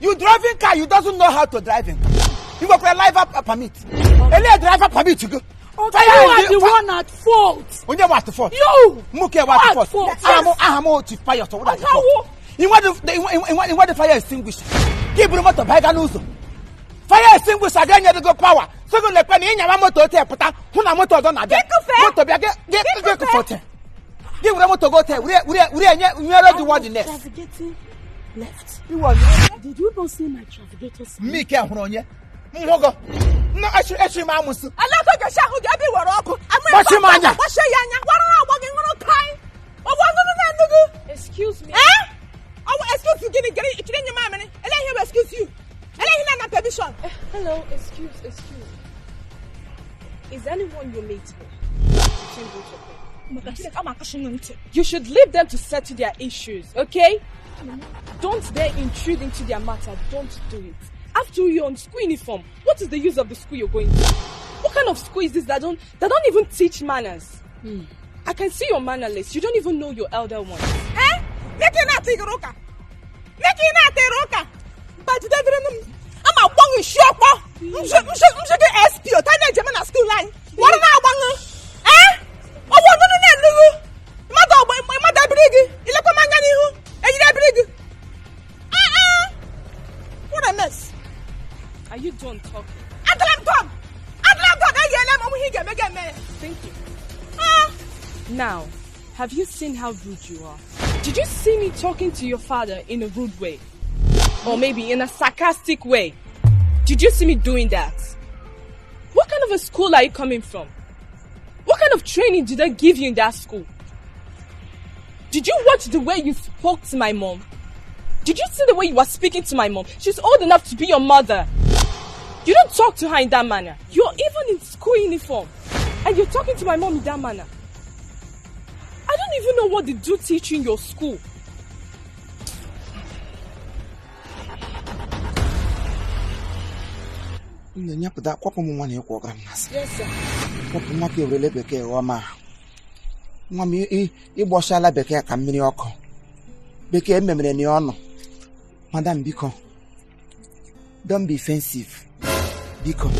You driving car, you doesn't know how to drive in car. You go for a driver permit. A driver permit you go. You are the one at fault. When you at the fault? You. Muke what at fault? I am to fire. So what? You want the fire extinguisher? Keep the motor by the fire extinguisher again. You go power. So go like when you have a motor to put out. Who na motor don't have? Get the photo. Give the motor go there. We are the one in there. Navigating left. You want? Did you not see my navigator sign? Me care on you. Mogo. No, actually, Mamus. I love the shadow. I be what up. What's your man? What's your yana? What are I walking on a kind? Oh, what do? Excuse me. Eh? Oh, excuse you. Get it in your mind. And let him excuse you. And let him not permission. Hello, excuse. Is anyone your mate? You should leave them to settle their issues, okay? Don't dare intrude into their matter. Don't do it. After all, you're on school uniform. What is the use of the school you're going to? What kind of school is this that don't even teach manners? I can see you're mannerless. You don't even know your elder ones. Eh? Make it not take roka. But I'm a bong shop. I'm SP or Tanya German school line. What am I bong? Eh? Oh, what do you Mother brig. You look a man. Brig. What a mess. Are you done talking? I'm done. Thank you. Now, have you seen how rude you are? Did you see me talking to your father in a rude way? Or maybe in a sarcastic way? Did you see me doing that? What kind of a school are you coming from? What kind of training did I give you in that school? Did you watch the way you spoke to my mom? Did you see the way you were speaking to my mom? She's old enough to be your mother. You don't talk to her in that manner. You're even in school uniform. And you're talking to my mom in that manner. I don't even know what they do teach you in your school. Yes, sir. Madam Biko, don't be offensive. Biko,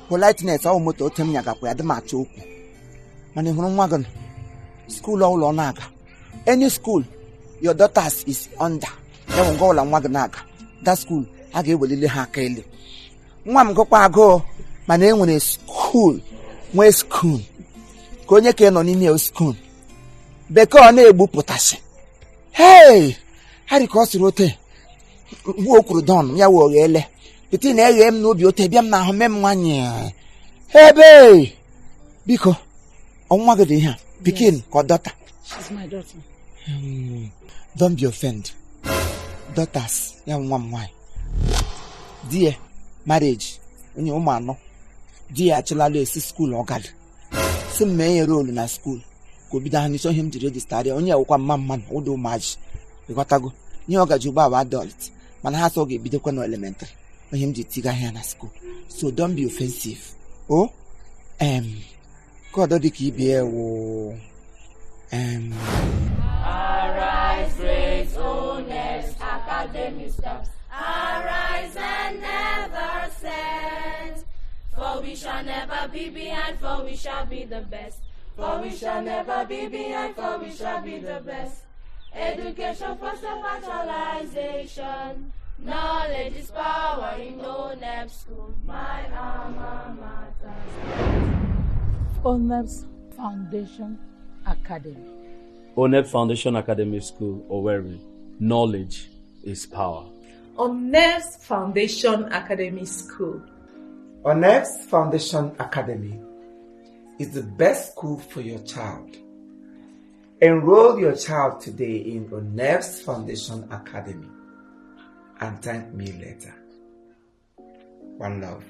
politeness au moto temi agapo ya dema choku. Mane hono wagon. School all onaga. Any school your daughters is under. They won't go la waganaga. That school age welile ha kele. Nwam go kwa go mane enwere school. Nwe school. Ka onye ka no n'ime school. Beke ọ na-egbu potassium. Hey! Hari ka o siri ote. Wo kwuru don ya wo ele. Piti na eghe m n'obi ote bịa m na ahụ mem nwanye. Hebe! Biko, onwa gị dị ihe. Pikin ka daughter. She's my daughter. Don't be offended. Daughters, ya nwa m nwanyị. Dear, marriage, onye ụmụ anọ. Dear achịlala esi school ọgad. Si m mee role na school. Ko bido ha n'iso ihe m jiri register ya. Onye awụkwa mma ụdị ụmụaji. Ịghọtago? Nye ọ gaji ugba adult. Mana ha so ga-ebidokwa na elementary. Onye m ji tiga ha na school. So don't be offensive. Oh? God dị ka ibe wo. Arise, great honest academic steps. Arise and never set. For we shall never be behind, for we shall be the best. For we shall never be behind, for we shall be the best. Education for self-actualization. Knowledge is power in ONEP school. My alma mater. ONEP's Foundation Academy. ONEP Foundation Academy School, Owerri. Knowledge is power. ONEP's Foundation Academy School. ONEP's Foundation Academy is the best school for your child. Enroll your child today in ONEP's Foundation Academy and thank me later. One love.